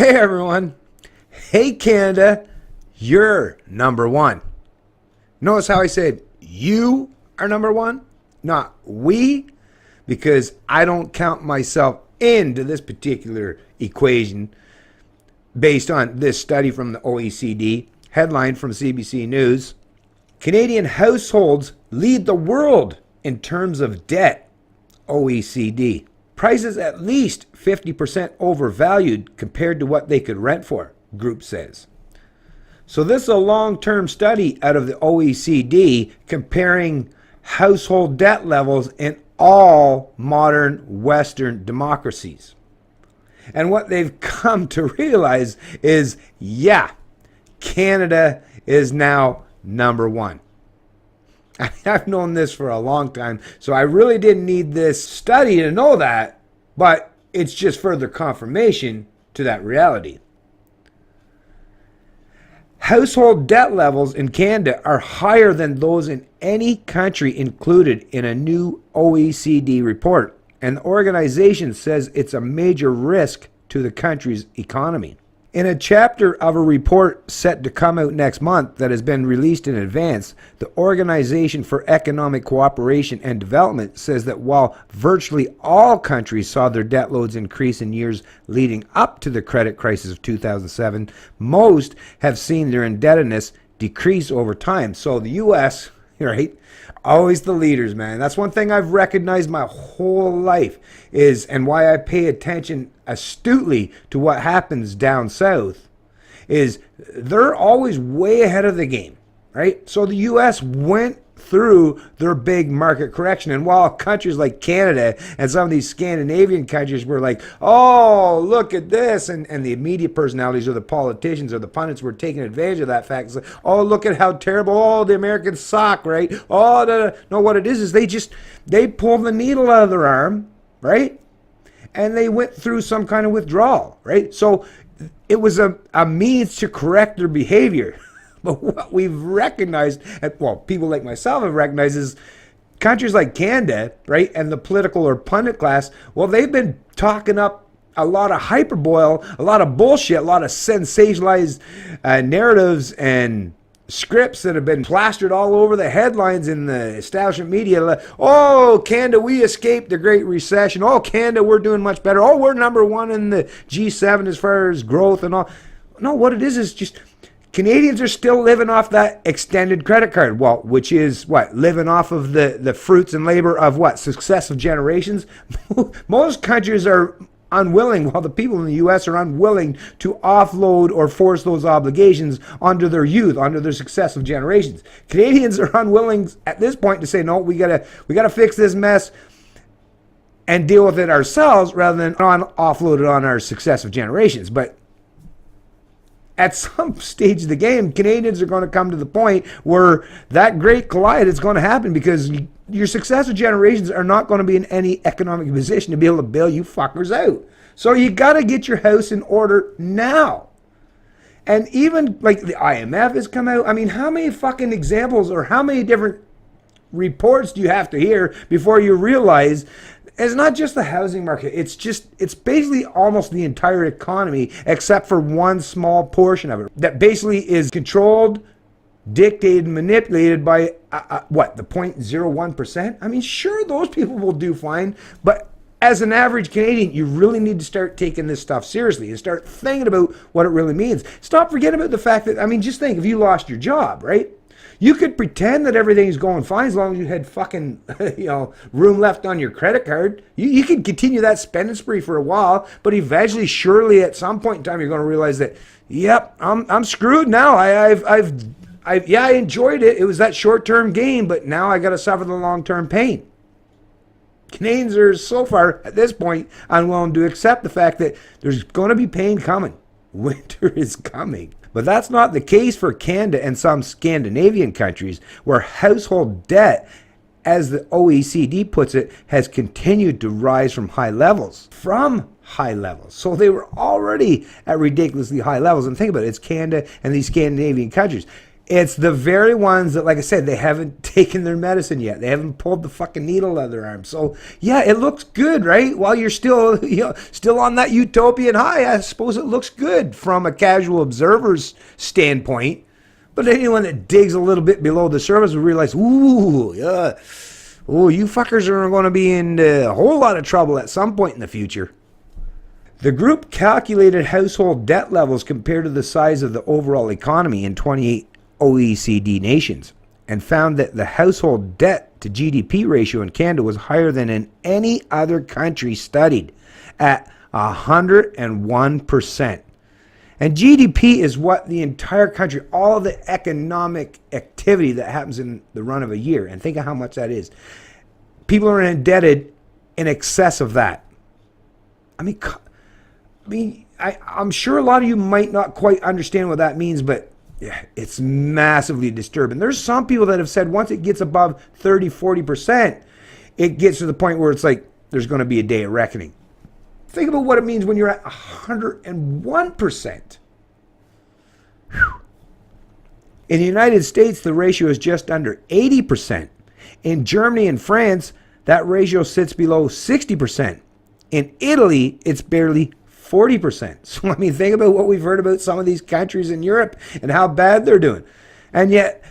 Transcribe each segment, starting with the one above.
Hey everyone. Hey Canada, you're number one. Notice how I said you are number one, not we, because I don't count myself into this particular equation based on this study from the OECD, headline from CBC News. Canadian households lead the world in terms of debt, OECD. Prices at least 50% overvalued compared to what they could rent for, group says. So this is a long-term study out of the OECD comparing household debt levels in all modern Western democracies. And what they've come to realize is, yeah, Canada is now number one. I've known this for a long time, so I really didn't need this study to know that, but it's just further confirmation to that reality. Household debt levels in Canada are higher than those in any country included in a new OECD report, and the organization says it's a major risk to the country's economy. In a chapter of a report set to come out next month that has been released in advance, the Organization for Economic Cooperation and Development says that while virtually all countries saw their debt loads increase in years leading up to the credit crisis of 2007, most have seen their indebtedness decrease over time. So the U.S., right, always the leaders, man. That's one thing I've recognized my whole life is, and why I pay attention astutely to what happens down south, is they're always way ahead of the game, right? So the U.S. went through their big market correction, and while countries like Canada and some of these Scandinavian countries were like, oh, look at this, and the media personalities or the politicians or the pundits were taking advantage of that fact. It's like, oh, look at how terrible, oh, the Americans suck, right? Oh, no, what it is they pulled the needle out of their arm, right? And they went through some kind of withdrawal, right? So it was a means to correct their behavior. But what we've recognized, well, people like myself have recognized, is countries like Canada, right, and the political or pundit class, well, they've been talking up a lot of hyperbole, a lot of bullshit, a lot of sensationalized narratives and scripts that have been plastered all over the headlines in the establishment media. Like, oh, Canada, we escaped the Great Recession. Oh, Canada, we're doing much better. Oh, we're number one in the G7 as far as growth and all. No, what it is just Canadians are still living off that extended credit card. Well, which is what? Living off of the fruits and labor of what? Successive generations. Most countries are unwilling, while the people in the U.S. are unwilling to offload or force those obligations onto their youth, onto their successive generations. Canadians are unwilling at this point to say, no, we gotta fix this mess and deal with it ourselves rather than offload it on our successive generations. But at some stage of the game, Canadians are going to come to the point where that great collide is going to happen, because your successive generations are not going to be in any economic position to be able to bail you fuckers out. So you got to get your house in order now. And even like the IMF has come out. I mean, how many fucking examples or how many different reports do you have to hear before you realize it's not just the housing market, it's basically almost the entire economy except for one small portion of it that basically is controlled, dictated, manipulated by what, the 0.01%? I mean, sure, those people will do fine, but as an average Canadian, you really need to start taking this stuff seriously and start thinking about what it really means. Stop forgetting about the fact that, I mean, just think, if you lost your job, right? You could pretend that everything's going fine as long as you had fucking, room left on your credit card. You could continue that spending spree for a while, but eventually, surely, at some point in time, you're going to realize that, yep, I'm screwed now. I enjoyed it. It was that short-term gain, but now I got to suffer the long-term pain. Canadians are so far at this point unwilling to accept the fact that there's going to be pain coming. Winter is coming. But that's not the case for Canada and some Scandinavian countries, where household debt, as the OECD puts it, has continued to rise from high levels. So they were already at ridiculously high levels. And think about it, it's Canada and these Scandinavian countries. It's the very ones that, like I said, they haven't taken their medicine yet. They haven't pulled the fucking needle out of their arm. So yeah, it looks good, right? While you're still, still on that utopian high, I suppose it looks good from a casual observer's standpoint. But anyone that digs a little bit below the surface will realize, ooh, yeah, oh, you fuckers are going to be in a whole lot of trouble at some point in the future. The group calculated household debt levels compared to the size of the overall economy in 28 OECD nations and found that the household debt to GDP ratio in Canada was higher than in any other country studied at 101%. And GDP is what the entire country, all of the economic activity that happens in the run of a year. And think of how much that is. People are indebted in excess of that. I'm sure a lot of you might not quite understand what that means, but yeah, it's massively disturbing. There's some people that have said once it gets above 30, 40%, it gets to the point where it's like there's going to be a day of reckoning. Think about what it means when you're at 101%. Whew. In the United States, the ratio is just under 80%. In Germany and France, that ratio sits below 60%. In Italy, it's barely 40%. So, think about what we've heard about some of these countries in Europe and how bad they're doing. And yet,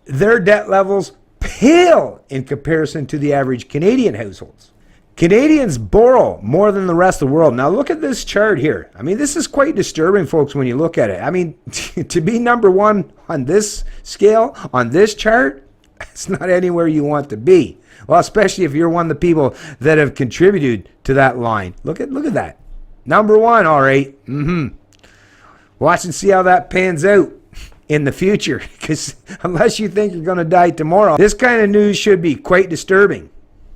their debt levels pale in comparison to the average Canadian households. Canadians borrow more than the rest of the world. Now, look at this chart here. This is quite disturbing, folks, when you look at it. To be number one on this scale, on this chart, it's not anywhere you want to be. Well, especially if you're one of the people that have contributed to that line. Look at that. Number one, all right. Watch and see how that pans out in the future. Because unless you think you're going to die tomorrow, this kind of news should be quite disturbing.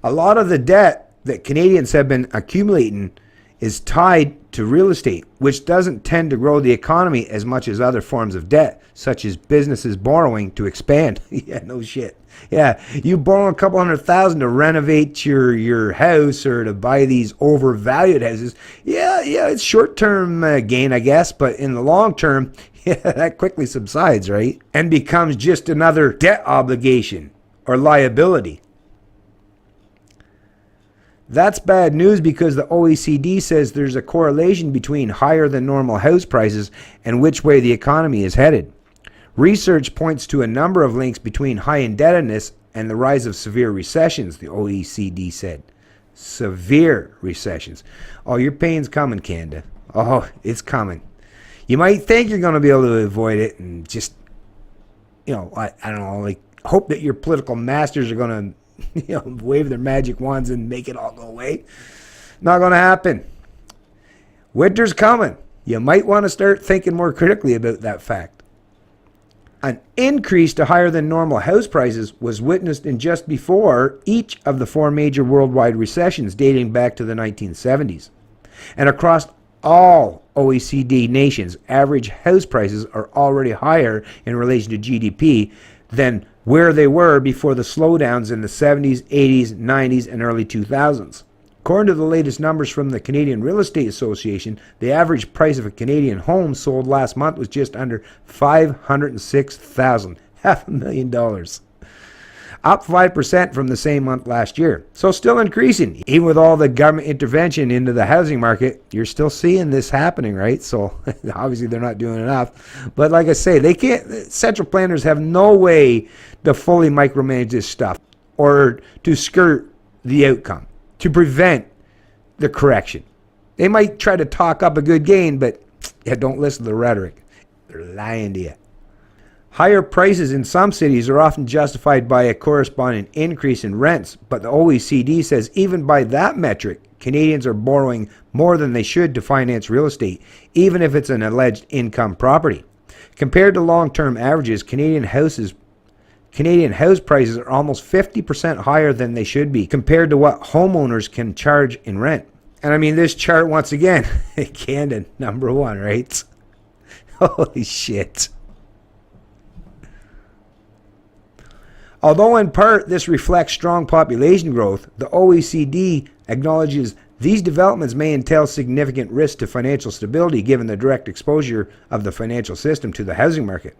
A lot of the debt that Canadians have been accumulating is tied to real estate, which doesn't tend to grow the economy as much as other forms of debt, such as businesses borrowing to expand. Yeah, no shit. Yeah, you borrow a couple $100,000 to renovate your house or to buy these overvalued houses. Yeah, it's short-term gain, I guess, but in the long term, yeah, that quickly subsides, right? And becomes just another debt obligation or liability. That's bad news because the OECD says there's a correlation between higher than normal house prices and which way the economy is headed. Research points to a number of links between high indebtedness and the rise of severe recessions, the OECD said. Severe recessions. Oh, your pain's coming, Canada. Oh, it's coming. You might think you're going to be able to avoid it and just, I don't know, hope that your political masters are going to wave their magic wands and make it all go away. Not going to happen. Winter's coming. You might want to start thinking more critically about that fact. An increase to higher than normal house prices was witnessed in just before each of the four major worldwide recessions dating back to the 1970s. And across all OECD nations, average house prices are already higher in relation to GDP than where they were before the slowdowns in the 70s, 80s, 90s, and early 2000s. According to the latest numbers from the Canadian Real Estate Association, the average price of a Canadian home sold last month was just under $506,000, $500,000. Up 5% from the same month last year. So still increasing. Even with all the government intervention into the housing market, you're still seeing this happening, right? So obviously they're not doing enough. But like I say, they can't. Central planners have no way to fully micromanage this stuff or to skirt the outcome, to prevent the correction. They might try to talk up a good gain, but don't listen to the rhetoric. They're lying to you. Higher prices in some cities are often justified by a corresponding increase in rents, but the OECD says even by that metric, Canadians are borrowing more than they should to finance real estate, even if it's an alleged income property. Compared to long-term averages, Canadian house prices are almost 50% higher than they should be compared to what homeowners can charge in rent. And this chart, once again, Canada, number one, right? Holy shit. Although in part this reflects strong population growth, the OECD acknowledges these developments may entail significant risk to financial stability given the direct exposure of the financial system to the housing market.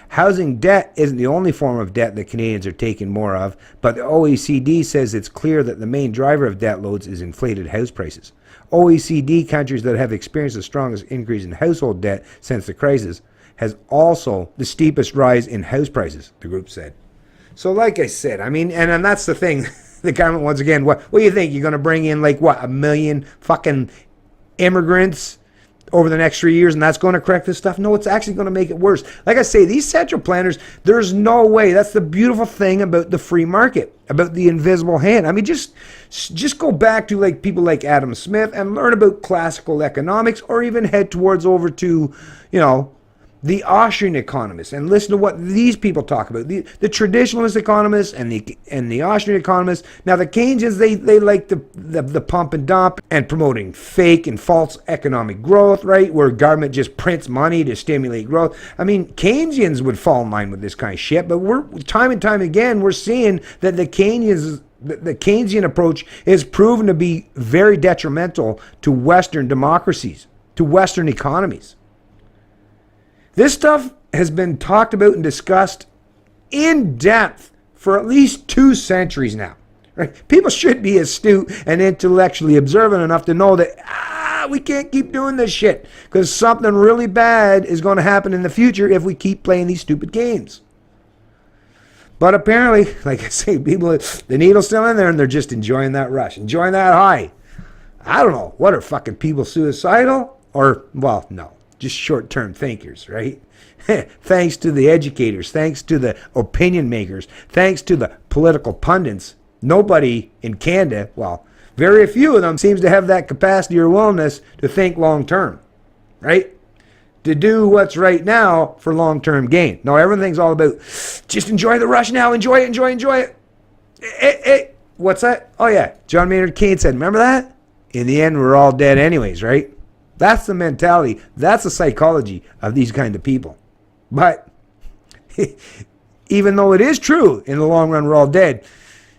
Housing debt isn't the only form of debt that Canadians are taking more of, but the OECD says it's clear that the main driver of debt loads is inflated house prices. OECD countries that have experienced the strongest increase in household debt since the crisis has also the steepest rise in house prices, the group said. So like I said, I mean, and that's the thing. The government, once again, what do you think? You're going to bring in like, what, 1 million fucking immigrants over the next 3 years, and that's going to correct this stuff? No, it's actually going to make it worse. Like I say, these central planners, there's no way. That's the beautiful thing about the free market, about the invisible hand. I mean, just go back to like people like Adam Smith and learn about classical economics, or even head towards over to, the Austrian economists and listen to what these people talk about. The traditionalist economists and the Austrian economists. Now the Keynesians, they like the pump and dump and promoting fake and false economic growth, right? Where government just prints money to stimulate growth. I mean, Keynesians would fall in line with this kind of shit, but we're time and time again, we're seeing that the Keynesian approach is proven to be very detrimental to Western democracies, to Western economies. This stuff has been talked about and discussed in depth for at least 2 centuries now. Right? People should be astute and intellectually observant enough to know that we can't keep doing this shit, because something really bad is going to happen in the future if we keep playing these stupid games. But apparently, like I say, people, the needle's still in there and they're just enjoying that rush, enjoying that high. I don't know. What are fucking people suicidal? Or, well, no. Just short-term thinkers, right? Thanks to the educators, thanks to the opinion makers, thanks to the political pundits, nobody in Canada, well, very few of them seems to have that capacity or willingness to think long-term, right? To do what's right now for long-term gain. No, everything's all about just enjoy the rush now, enjoy it. Hey, what's that? Oh yeah, John Maynard Keynes said, remember that? In the end, we're all dead anyways, right? That's the mentality. That's the psychology of these kind of people. But even though it is true, in the long run, we're all dead.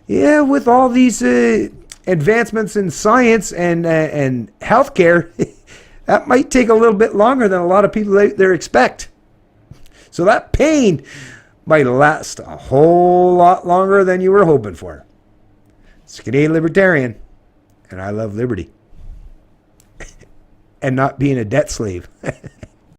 Yeah, with all these advancements in science and healthcare, that might take a little bit longer than a lot of people out there expect. So that pain might last a whole lot longer than you were hoping for. It's Canadian Libertarian, and I love liberty. And not being a debt slave.